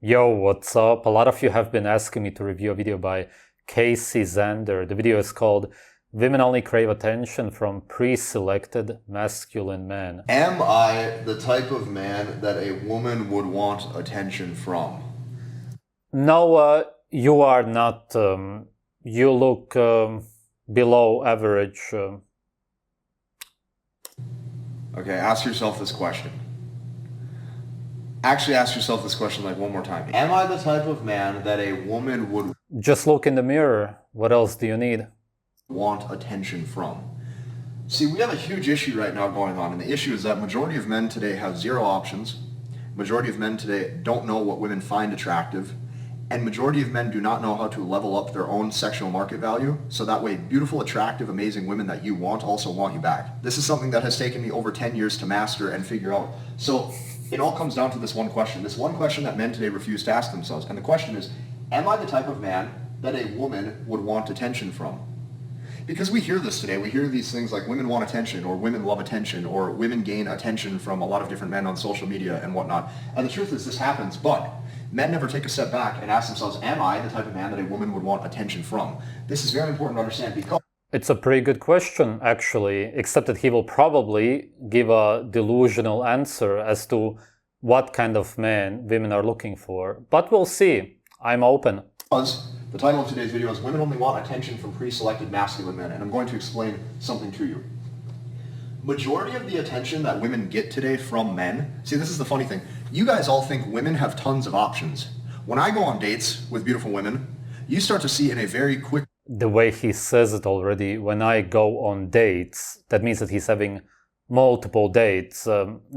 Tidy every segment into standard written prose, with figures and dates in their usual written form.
Yo, what's up? A lot of you have been asking me to review a video by Zander. The video is called Women Only Crave Attention from Pre-Selected Masculine Men. Am I the type of man that a woman would want attention from? No, you are not. You look below average. Okay, ask yourself this question. Actually, ask yourself this question like one more time. Am I the type of man that a woman would Just look in the mirror. What else do you need? want attention from? See, we have a huge issue right now going on, and the issue is that majority of men today have zero options. Majority of men today don't know what women find attractive, and majority of men do not know how to level up their own sexual market value, so that way beautiful, attractive, amazing women that you want also want you back. This is something that has taken me over 10 years to master and figure out. So it all comes down to this one question that men today refuse to ask themselves. And the question is, am I the type of man that a woman would want attention from? Because we hear this today. We hear these things like women want attention, or women love attention, or women gain attention from a lot of different men on social media and whatnot. And the truth is this happens, but men never take a step back and ask themselves, am I the type of man that a woman would want attention from? This is very important to understand because It's a pretty good question, actually, except that he will probably give a delusional answer as to what kind of man women are looking for. But we'll see. I'm open. the title of today's video is Women Only Want Attention from Pre-Selected Masculine Men, and I'm going to explain something to you. Majority of the attention that women get today from men, see, this is the funny thing. You guys all think women have tons of options. When I go on dates with beautiful women, you start to see in a very quick The way he says it already, when I go on dates, that means that he's having multiple dates.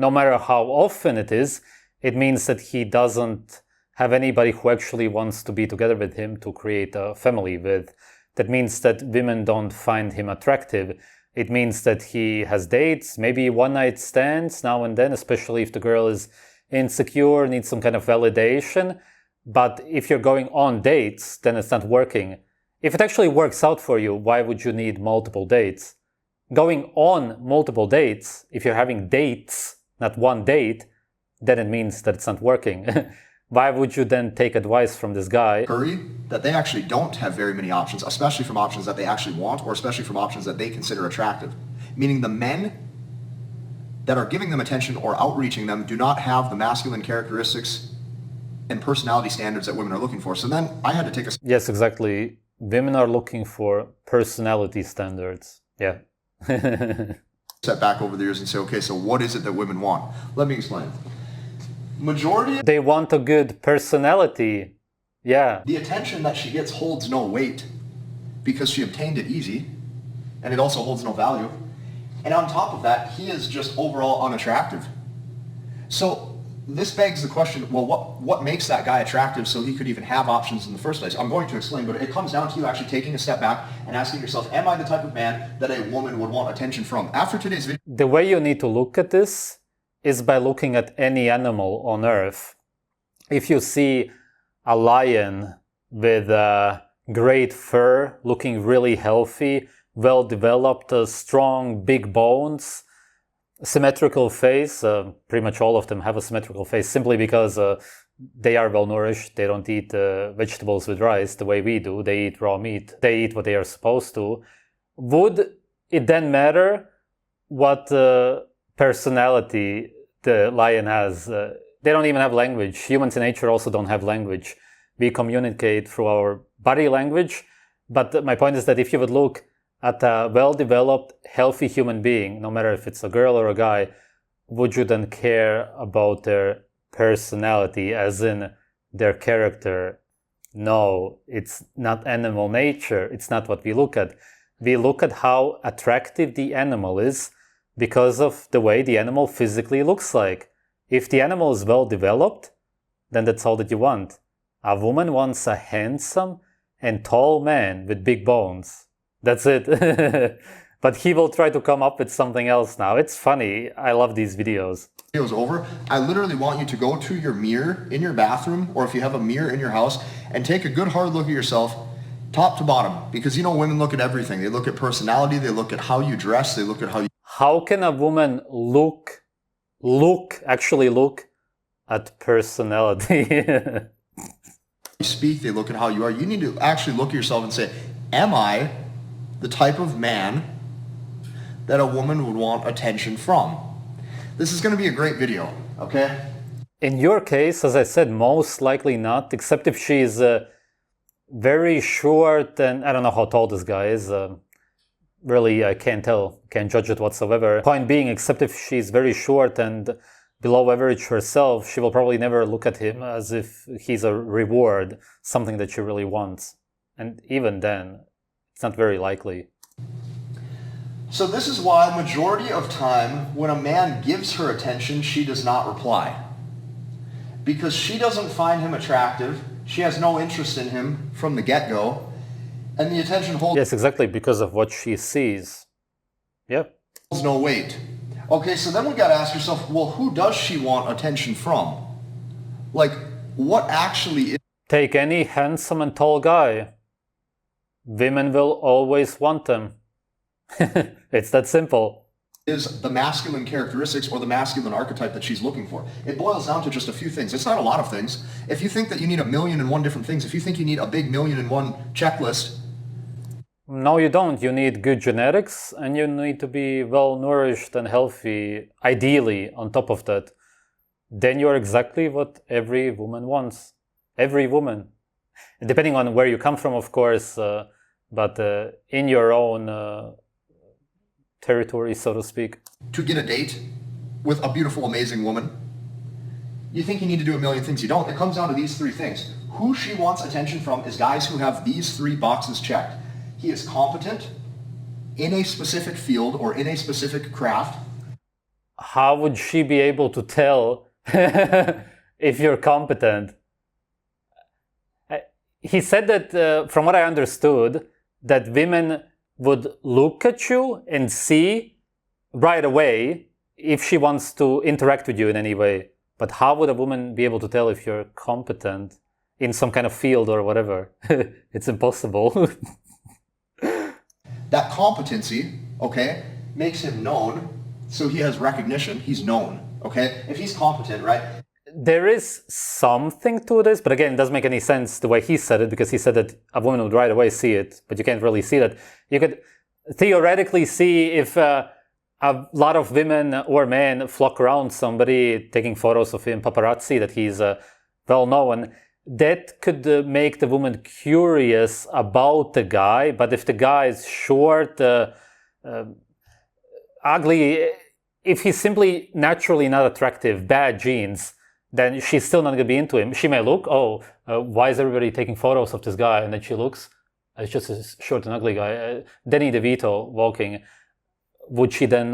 No matter how often it is, it means that he doesn't have anybody who actually wants to be together with him to create a family with. That means that women don't find him attractive. It means that he has dates, maybe one night stands now and then, especially if the girl is insecure, needs some kind of validation. But if you're going on dates, then it's not working. If it actually works out for you, why would you need multiple dates? Going on multiple dates, if you're having dates, not one date, then it means that it's not working. Why would you then take advice from this guy? hurry that they actually don't have very many options, especially from options that they actually want, or especially from options that they consider attractive. Meaning the men that are giving them attention or outreaching them do not have the masculine characteristics and personality standards that women are looking for. So then I had to take a Yes, exactly. Women are looking for personality standards. Yeah. step back over the years and say, okay, so what is it that women want? Let me explain. Majority They want a good personality. Yeah. the attention that she gets holds no weight because she obtained it easy, and it also holds no value. And on top of that, he is just overall unattractive. So this begs the question, well, what makes that guy attractive so he could even have options in the first place? I'm going to explain, but it comes down to you actually taking a step back and asking yourself, am I the type of man that a woman would want attention from? After today's video, The way you need to look at this is by looking at any animal on Earth. If you see a lion with great fur, looking really healthy, well-developed, strong, big bones, symmetrical face, pretty much all of them have a symmetrical face simply because they are well-nourished. They don't eat vegetables with rice the way we do. They eat raw meat. They eat what they are supposed to. Would it then matter what personality the lion has? They don't even have language. Humans in nature also don't have language. We communicate through our body language. But my point is that if you would look at a well-developed, healthy human being, no matter if it's a girl or a guy, would you then care about their personality, as in their character? No, it's not animal nature. It's not what we look at. We look at how attractive the animal is because of the way the animal physically looks like. If the animal is well-developed, then that's all that you want. A woman wants a handsome and tall man with big bones. That's it. But he will try to come up with something else now. It's funny. I love these videos. video's over, I literally want you to go to your mirror in your bathroom, or if you have a mirror in your house, and take a good hard look at yourself, top to bottom. Because you know, women look at everything. They look at personality, they look at how you dress, they look at how you... How can a woman actually look at personality. You speak, they look at how you are. You need to actually look at yourself and say, am I the type of man that a woman would want attention from? This is going to be a great video, okay? In your case, as I said, most likely not, except if she's very short and I don't know how tall this guy is. Really, I can't tell, can't judge it whatsoever. Point being, except if she's very short and below average herself, she will probably never look at him as if he's a reward, something that she really wants. And even then, it's not very likely. So this is why majority of time when a man gives her attention, she does not reply. Because she doesn't find him attractive, she has no interest in him from the get-go, and the attention holds... Yes, exactly, because of what she sees. Yep. ...no weight. Okay, so then we got to ask yourself, well, who does she want attention from? Like, what actually is... Take any handsome and tall guy. Women will always want them. It's that simple. ...is the masculine characteristics or the masculine archetype that she's looking for. It boils down to just a few things. It's not a lot of things. If you think that you need 1,000,001 different things, if you think you need a big 1,000,001 checklist... No, you don't. You need good genetics and you need to be well-nourished and healthy, ideally, on top of that. Then you're exactly what every woman wants. Every woman. Depending on where you come from, of course, but in your own territory, so to speak. To get a date with a beautiful, amazing woman, you think you need to do 1,000,000 things. You don't. It comes down to these three things. Who she wants attention from is guys who have these three boxes checked. He is competent in a specific field or in a specific craft. How would she be able to tell if you're competent? He said that, from what I understood, that women would look at you and see right away if she wants to interact with you in any way. But how would a woman be able to tell if you're competent in some kind of field or whatever? It's impossible. That competency, okay, makes him known, so he has recognition, he's known, okay? If he's competent, right? There is something to this, but again, it doesn't make any sense the way he said it, because he said that a woman would right away see it, but you can't really see that. You could theoretically see if a lot of women or men flock around somebody taking photos of him, paparazzi, that he's well known. That could make the woman curious about the guy, but if the guy is short, ugly, if he's simply naturally not attractive, bad genes, then she's still not going to be into him. She may look, why is everybody taking photos of this guy? And then she looks, it's just a short and ugly guy. Danny DeVito walking. Would she then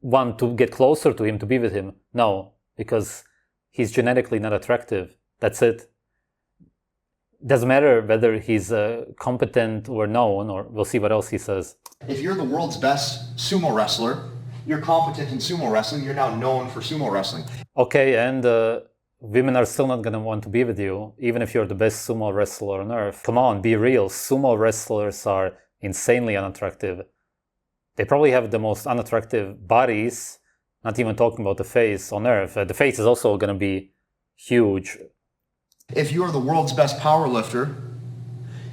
want to get closer to him, to be with him? No, because he's genetically not attractive. That's it. Doesn't matter whether he's competent or known, or we'll see what else he says. If you're the world's best sumo wrestler, you're competent in sumo wrestling, you're now known for sumo wrestling. Okay, and women are still not going to want to be with you, even if you're the best sumo wrestler on earth. Come on, be real. Sumo wrestlers are insanely unattractive. They probably have the most unattractive bodies, not even talking about the face on earth. The face is also going to be huge. If you are the world's best powerlifter,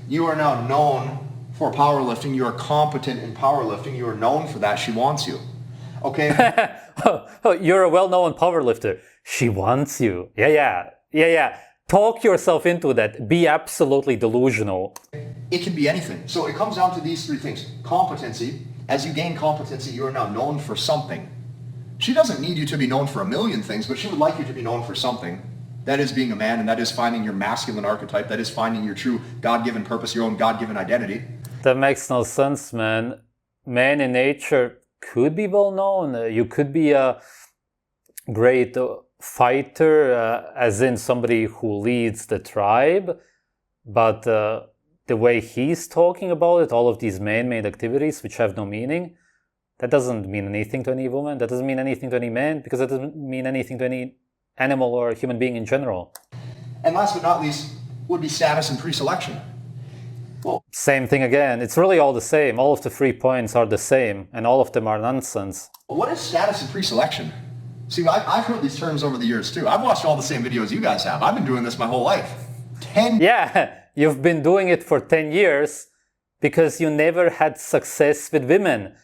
you are now known for powerlifting. You are competent in powerlifting. You are known for that. She wants you. Okay? You're a well-known powerlifter. She wants you. Yeah. Talk yourself into that. Be absolutely delusional. It can be anything. So it comes down to these three things. Competency. As you gain competency, you are now known for something. She doesn't need you to be known for 1,000,000 things, but she would like you to be known for something. That is being a man, and that is finding your masculine archetype. That is finding your true God-given purpose, your own God-given identity. That makes no sense, man. Man in nature could be well known. You could be a great fighter, as in somebody who leads the tribe. But the way he's talking about it, all of these man-made activities which have no meaning, that doesn't mean anything to any woman. That doesn't mean anything to any man, because that doesn't mean anything to any animal or human being in general. And last but not least would be status and pre-selection. Well, same thing again. It's really all the same. All of the 3 points are the same, and all of them are nonsense. What is status and pre-selection? See, I've heard these terms over the years too. I've watched all the same videos you guys have. I've been doing this my whole life. Yeah, you've been doing it for 10 years because you never had success with women.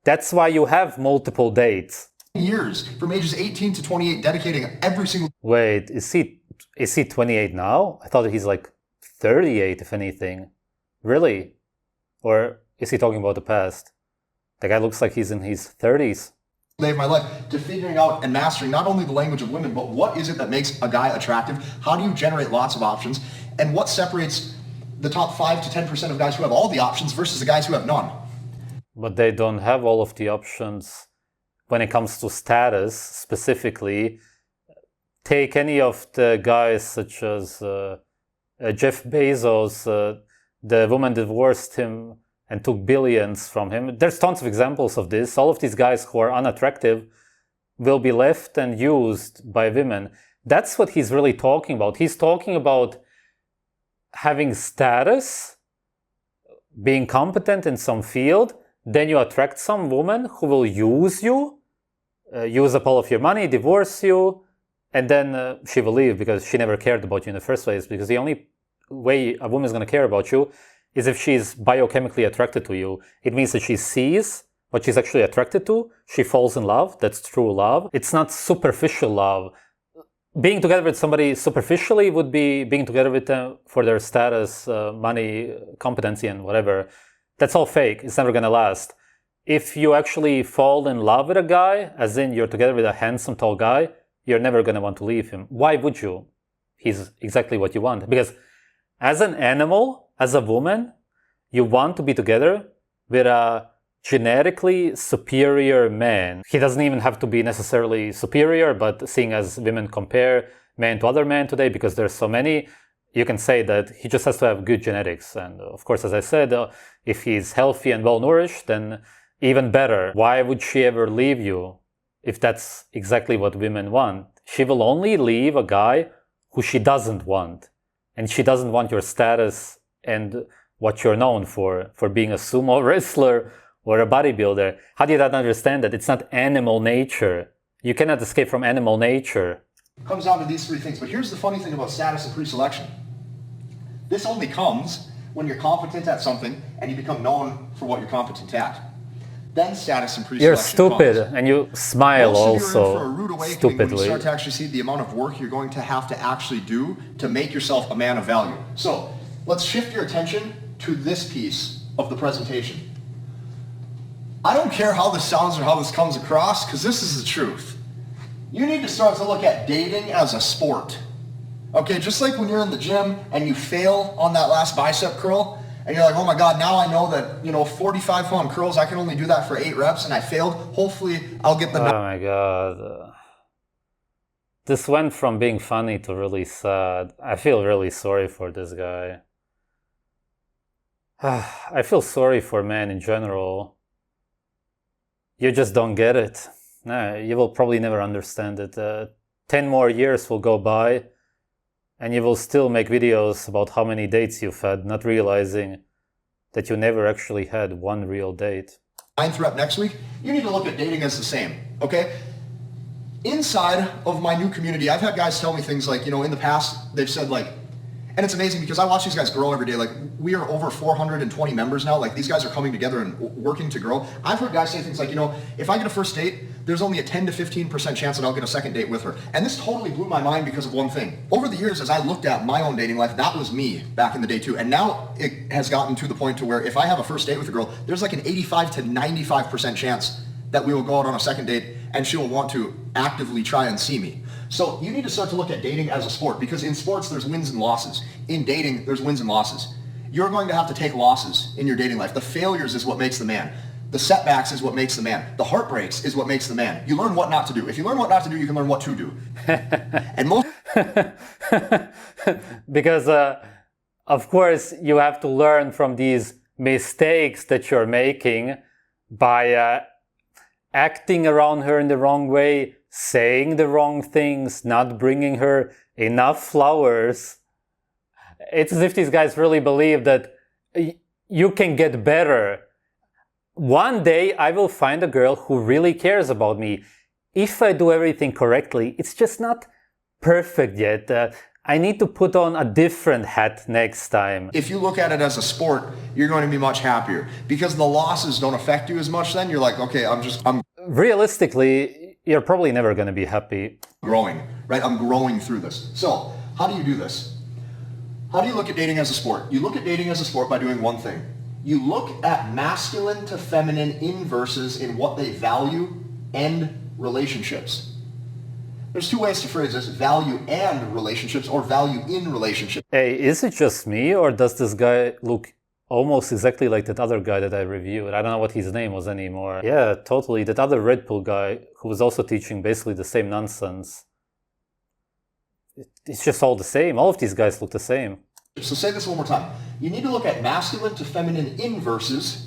That's why you have multiple dates. Years, from ages 18 to 28, dedicating every single... Wait, is he 28 now? I thought he's like 38, if anything. Really? Or is he talking about the past? The guy looks like he's in his 30s. Day of my life to figuring out and mastering not only the language of women, but what is it that makes a guy attractive? How do you generate lots of options? And what separates the top 5 to 10% of guys who have all the options versus the guys who have none? But they don't have all of the options when it comes to status specifically. Take any of the guys such as Jeff Bezos, the woman divorced him and took billions from him. There's tons of examples of this. All of these guys who are unattractive will be left and used by women. That's what he's really talking about. He's talking about having status, being competent in some field, then you attract some woman who will use you, use up all of your money, divorce you, and then she will leave because she never cared about you in the first place. Because the only way a woman is going to care about you is if she's biochemically attracted to you. It means that she sees what she's actually attracted to. She falls in love. That's true love. It's not superficial love. Being together with somebody superficially would be being together with them for their status, money, competency, and whatever. That's all fake. It's never going to last. If you actually fall in love with a guy, as in you're together with a handsome, tall guy, you're never going to want to leave him. Why would you? He's exactly what you want. Because as an animal, as a woman, you want to be together with a genetically superior man. He doesn't even have to be necessarily superior, but seeing as women compare men to other men today, because there's so many, you can say that he just has to have good genetics. And of course, as I said, if he's healthy and well-nourished, then even better. Why would she ever leave you if that's exactly what women want? She will only leave a guy who she doesn't want. And she doesn't want your status and what you're known for being a sumo wrestler or a bodybuilder. How do you not understand that? It's not animal nature. You cannot escape from animal nature. It comes down to these 3 things. But here's the funny thing about status and pre-selection. This only comes when you're competent at something and you become known for what you're competent at. Then status and pre-selection You're stupid comes. and you smile Also, also for a rude awakening stupidly. when you start to actually see the amount of work you're going to have to actually do to make yourself a man of value. So let's shift your attention to this piece of the presentation. I don't care how this sounds or how this comes across, because this is the truth. You need to start to look at dating as a sport. Okay, just like when you're in the gym and you fail on that last bicep curl, and you're like, oh my God, now I know that, 45-pound curls, I can only do that for 8 reps, and I failed. Hopefully, I'll get the... Oh my God. This went from being funny to really sad. I feel really sorry for this guy. I feel sorry for men in general. You just don't get it. No, you will probably never understand it. 10 more years will go by and you will still make videos about how many dates you've had, not realizing that you never actually had one real date. 9th rep next week, you need to look at dating as the same, okay? Inside of my new community, I've had guys tell me things like, in the past, they've said like, and it's amazing because I watch these guys grow every day. Like, we are over 420 members now. Like, these guys are coming together and working to grow. I've heard guys say things like, if I get a first date, there's only a 10 to 15% chance that I'll get a second date with her. And this totally blew my mind because of one thing. Over the years, as I looked at my own dating life, that was me back in the day too. And now it has gotten to the point to where if I have a first date with a girl, there's like an 85 to 95% chance that we will go out on a second date and she will want to actively try and see me. So you need to start to look at dating as a sport, because in sports there's wins and losses. In dating there's wins and losses. You're going to have to take losses in your dating life. The failures is what makes the man. The setbacks is what makes the man. The heartbreaks is what makes the man. You learn what not to do. If you learn what not to do, you can learn what to do. And most because of course you have to learn from these mistakes that you're making by acting around her in the wrong way, saying the wrong things, not bringing her enough flowers. It's as if these guys really believe that you can get better. One day I will find a girl who really cares about me. if I do everything correctly, it's just not perfect yet. I need to put on a different hat next time. If you look at it as a sport, you're going to be much happier because the losses don't affect you as much then. You're like, okay, I'm Realistically, you're probably never going to be happy. growing, right? I'm growing through this. So how do you do this? How do you look at dating as a sport? You look at dating as a sport by doing one thing. You look at masculine to feminine inverses in what they value and relationships. There's two ways to phrase this: value and relationships, or value in relationships. Hey, is it just me, or does this guy look almost exactly like that other guy that I reviewed? I don't know what his name was anymore. Yeah, totally. That other Red Pill guy who was also teaching basically the same nonsense. It's just all the same. All of these guys look the same. So say this one more time. You need to look at masculine to feminine inverses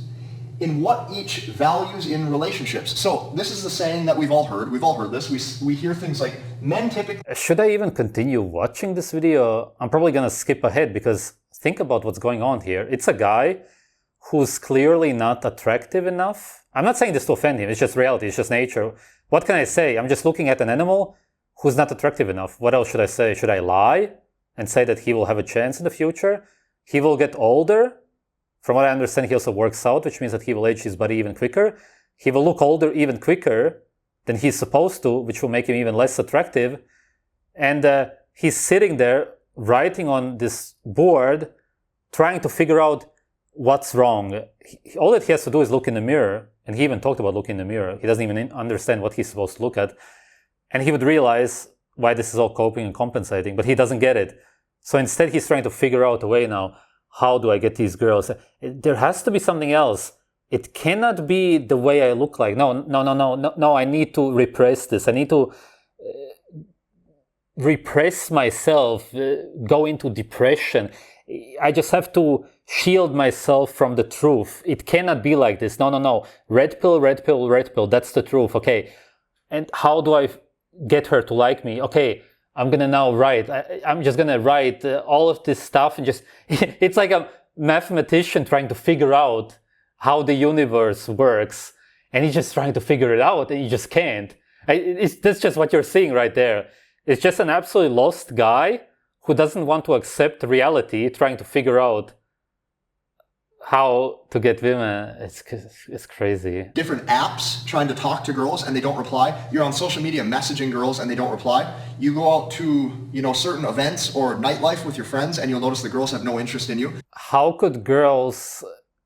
in what each values in relationships. So this is the saying that we've all heard. We've all heard this. We hear things like men typically... Should I even continue watching this video? I'm probably going to skip ahead because think about what's going on here. It's a guy who's clearly not attractive enough. I'm not saying this to offend him. It's just reality. It's just nature. What can I say? I'm just looking at an animal who's not attractive enough. What else should I say? Should I lie and say that he will have a chance in the future? He will get older. From what I understand, he also works out, which means that he will age his body even quicker. He will look older even quicker than he's supposed to, which will make him even less attractive. And he's sitting there writing on this board, trying to figure out what's wrong. All that he has to do is look in the mirror. And he even talked about looking in the mirror. He doesn't even understand what he's supposed to look at. And he would realize why this is all coping and compensating, but he doesn't get it. So instead, he's trying to figure out a way now. How do I get these girls? There has to be something else. It cannot be the way I look like. No, I need to repress this. I need to repress myself, go into depression. I just have to shield myself from the truth. It cannot be like this. No. Red pill, red pill, red pill. That's the truth. Okay. And how do I get her to like me? Okay. I'm going to now write. I'm just going to write all of this stuff and just, it's like a mathematician trying to figure out how the universe works. And he's just trying to figure it out and he just can't. That's just what you're seeing right there. It's just an absolutely lost guy who doesn't want to accept reality, trying to figure out how to get women. It's crazy. Different apps trying to talk to girls and they don't reply. You're on social media messaging girls and they don't reply. You go out to, certain events or nightlife with your friends and you'll notice the girls have no interest in you. How could girls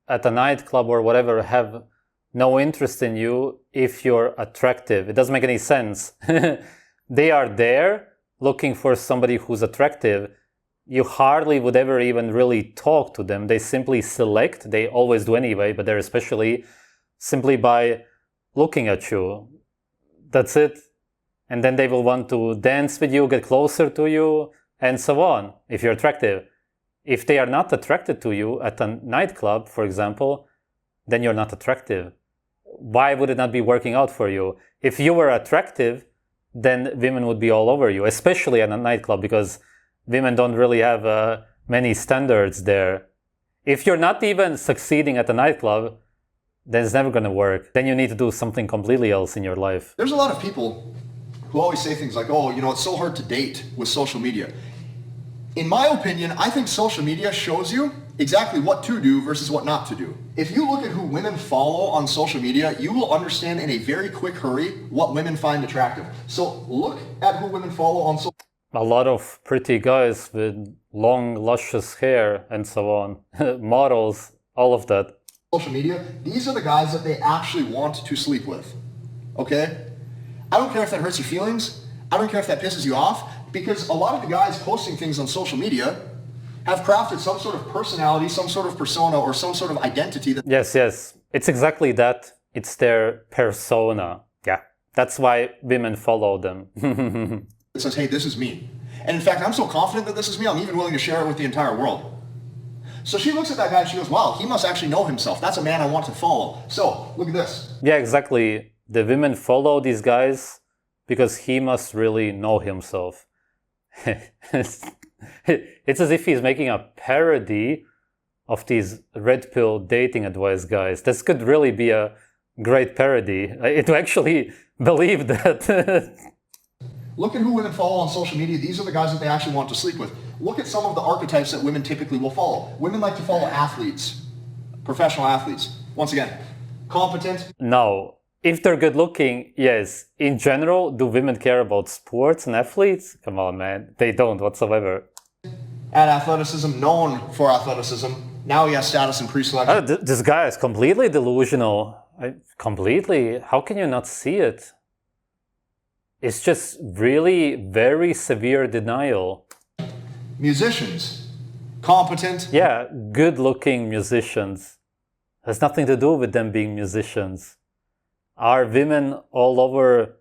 at a nightclub or whatever have no interest in you if you're attractive? It doesn't make any sense. They are there looking for somebody who's attractive. You hardly would ever even really talk to them. They simply select. They always do anyway, but they're especially simply by looking at you. That's it. And then they will want to dance with you, get closer to you, and so on, if you're attractive. If they are not attracted to you at a nightclub, for example, then you're not attractive. Why would it not be working out for you? If you were attractive, then women would be all over you, especially at a nightclub, because women don't really have many standards there. If you're not even succeeding at the nightclub, then it's never going to work. Then you need to do something completely else in your life. There's a lot of people who always say things like, it's so hard to date with social media. In my opinion, I think social media shows you exactly what to do versus what not to do. If you look at who women follow on social media, you will understand in a very quick hurry what women find attractive. So look at who women follow on social media. A lot of pretty guys with long, luscious hair and so on. Models, all of that. Social media, these are the guys that they actually want to sleep with. Okay? I don't care if that hurts your feelings. I don't care if that pisses you off. Because a lot of the guys posting things on social media have crafted some sort of personality, some sort of persona, or some sort of identity. Yes. It's exactly that. It's their persona. Yeah. That's why women follow them. It says, hey, this is me. And in fact, I'm so confident that this is me, I'm even willing to share it with the entire world. So she looks at that guy and she goes, wow, he must actually know himself. That's a man I want to follow. So look at this. Yeah, exactly. The women follow these guys because he must really know himself. It's as if he's making a parody of these red pill dating advice guys. This could really be a great parody. To actually believe that. Look at who women follow on social media. These are the guys that they actually want to sleep with. Look at some of the archetypes that women typically will follow. Women like to follow athletes, professional athletes. Once again, competent. No. If they're good looking, yes. In general, do women care about sports and athletes? Come on, man. They don't whatsoever. At athleticism, known for athleticism. Now he has status in pre-selection. This guy is completely delusional. Completely. How can you not see it? It's just really very severe denial. Musicians, competent. Yeah, good-looking musicians. Has nothing to do with them being musicians. Are women all over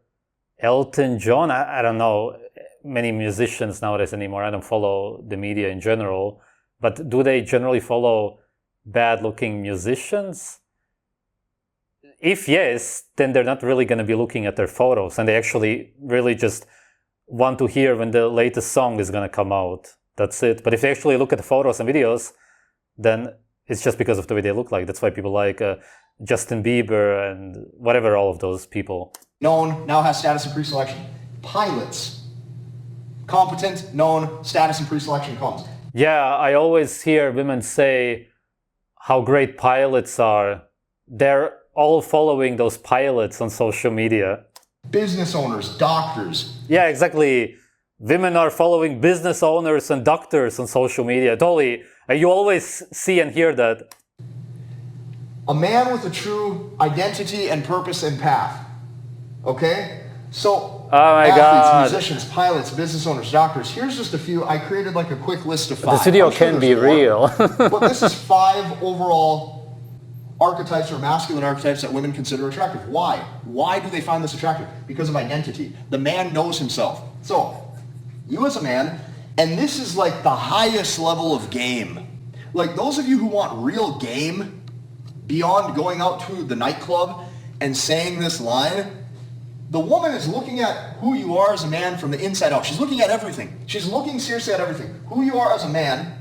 Elton John? I don't know many musicians nowadays anymore. I don't follow the media in general. But do they generally follow bad-looking musicians? If yes, then they're not really going to be looking at their photos, and they actually really just want to hear when the latest song is going to come out. That's it. But if they actually look at the photos and videos, then it's just because of the way they look like. That's why people like Justin Bieber and whatever, all of those people. Known, now has status in pre-selection. Pilots, competent, known, status in pre-selection comes. Yeah, I always hear women say how great pilots are. They're all following those pilots on social media. Business owners, doctors. Yeah, exactly. Women are following business owners and doctors on social media. Totally. You always see and hear that. A man with a true identity and purpose and path. Okay? So, oh my athletes, God. musicians, pilots, business owners, doctors. Here's just a few. I created like a quick list of 5. This video can be real. But this is 5 overall archetypes or masculine archetypes that women consider attractive. Why? Why do they find this attractive? Because of identity. The man knows himself. So, you as a man, and this is like the highest level of game. Like those of you who want real game, beyond going out to the nightclub and saying this line, the woman is looking at who you are as a man from the inside out. She's looking at everything. She's looking seriously at everything. Who you are as a man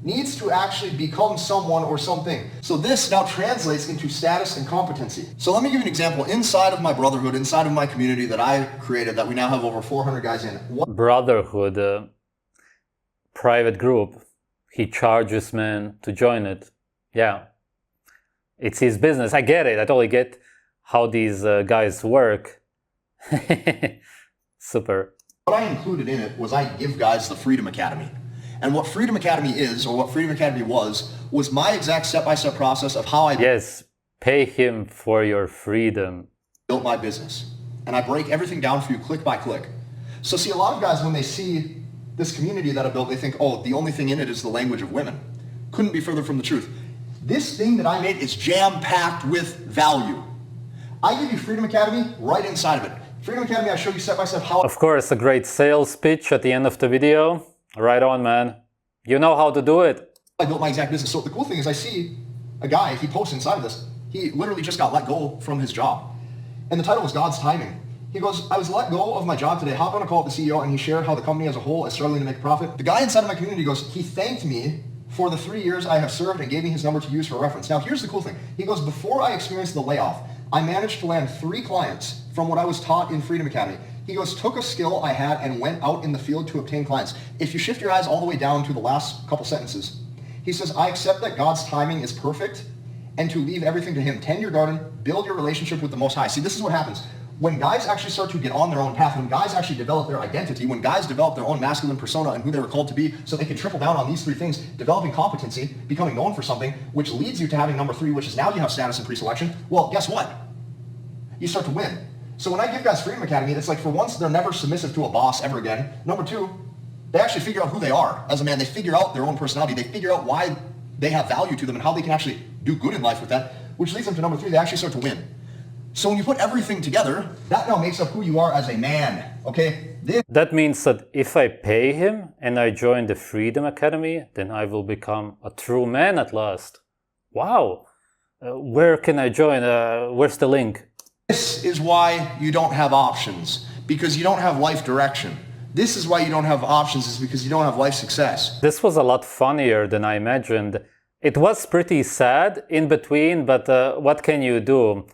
needs to actually become someone or something. So this now translates into status and competency. So let me give you an example. Inside of my brotherhood, inside of my community that I created, that we now have over 400 guys in. Brotherhood, private group. He charges men to join it. Yeah. It's his business. I get it. I totally get how these guys work. Super. What I included in it was I give guys the Freedom Academy. And what Freedom Academy is, or what Freedom Academy was my exact step-by-step process of how I Yes, pay him for your freedom. Built my business. And I break everything down for you click by click. So see, a lot of guys, when they see this community that I built, they think, oh, the only thing in it is the language of women. Couldn't be further from the truth. This thing that I made is jam-packed with value. I give you Freedom Academy right inside of it. Freedom Academy, I show you step-by-step how... Of course, a great sales pitch at the end of the video. Right on, man. You know how to do it. I built my exact business. So the cool thing is I see a guy, he posts inside of this. He literally just got let go from his job. And the title was God's Timing. He goes, I was let go of my job today. Hop on a call with the CEO, and he shared how the company as a whole is struggling to make a profit. The guy inside of my community goes, he thanked me for the 3 years I have served and gave me his number to use for reference. Now, here's the cool thing. He goes, before I experienced the layoff, I managed to land 3 clients from what I was taught in Freedom Academy. He goes, took a skill I had and went out in the field to obtain clients. If you shift your eyes all the way down to the last couple sentences, he says, I accept that God's timing is perfect and to leave everything to him. Tend your garden, build your relationship with the Most High. See, this is what happens. When guys actually start to get on their own path, when guys actually develop their identity, when guys develop their own masculine persona and who they were called to be, so they can triple down on these 3 things, developing competency, becoming known for something, which leads you to having number 3, which is now you have status in pre-selection. Well, guess what? You start to win. So when I give guys Freedom Academy, it's like for once they're never submissive to a boss ever again. Number 2, they actually figure out who they are as a man. They figure out their own personality. They figure out why they have value to them and how they can actually do good in life with that, which leads them to number 3, they actually start to win. So when you put everything together, that now makes up who you are as a man, okay? That means that if I pay him and I join the Freedom Academy, then I will become a true man at last. Wow. Where can I join? Where's the link? This is why you don't have options, because you don't have life direction. This is why you don't have options, is because you don't have life success. This was a lot funnier than I imagined. It was pretty sad in between, but what can you do?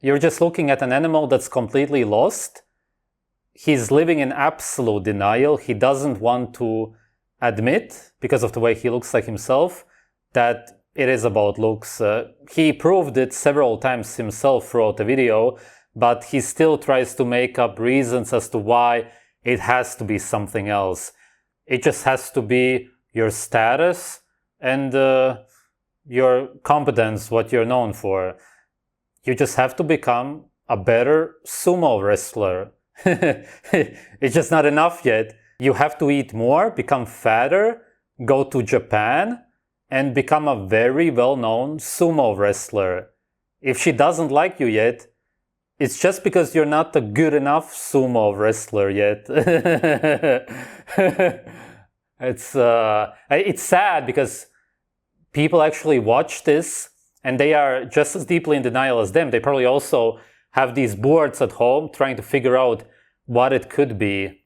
You're just looking at an animal that's completely lost. He's living in absolute denial. He doesn't want to admit, because of the way he looks like himself, that it is about looks. He proved it several times himself throughout the video, but he still tries to make up reasons as to why it has to be something else. It just has to be your status and your competence, what you're known for. You just have to become a better sumo wrestler. It's just not enough yet. You have to eat more, become fatter, go to Japan, and become a very well-known sumo wrestler. If she doesn't like you yet, it's just because you're not a good enough sumo wrestler yet. It's sad because people actually watch this and they are just as deeply in denial as them. They probably also have these boards at home trying to figure out what it could be.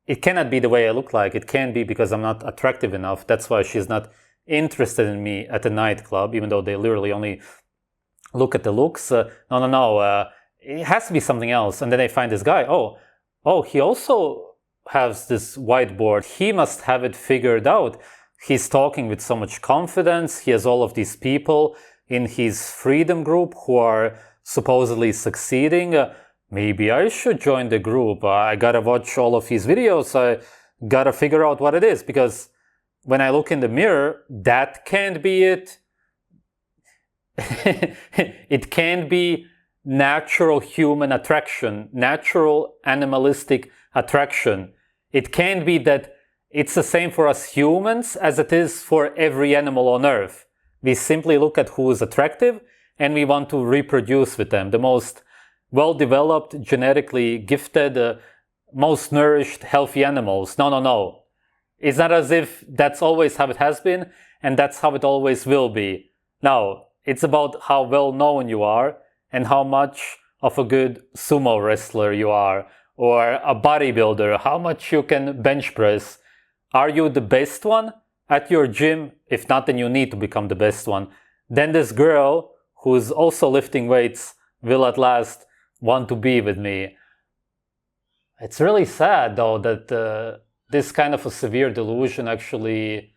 It cannot be the way I look like. It can't be because I'm not attractive enough. That's why she's not interested in me at the nightclub, even though they literally only look at the looks. No. It has to be something else. And then they find this guy. Oh, he also has this whiteboard. He must have it figured out. He's talking with so much confidence. He has all of these people in his freedom group who are supposedly succeeding. Maybe I should join the group. I gotta watch all of his videos. I gotta figure out what it is, because when I look in the mirror, that can't be it. It can't be natural human attraction, natural animalistic attraction. It can't be that it's the same for us humans as it is for every animal on Earth. We simply look at who is attractive and we want to reproduce with them. The most well-developed, genetically gifted, most nourished, healthy animals. No. It's not as if that's always how it has been and that's how it always will be. No, it's about how well-known you are and how much of a good sumo wrestler you are, or a bodybuilder, how much you can bench press. Are you the best one at your gym? If not, then you need to become the best one. Then this girl who's also lifting weights will at last want to be with me. It's really sad though that this kind of a severe delusion actually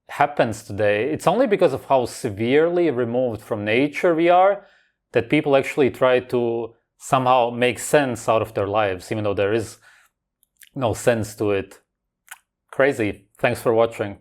happens today. It's only because of how severely removed from nature we are that people actually try to somehow make sense out of their lives, even though there is no sense to it. Crazy. Thanks for watching.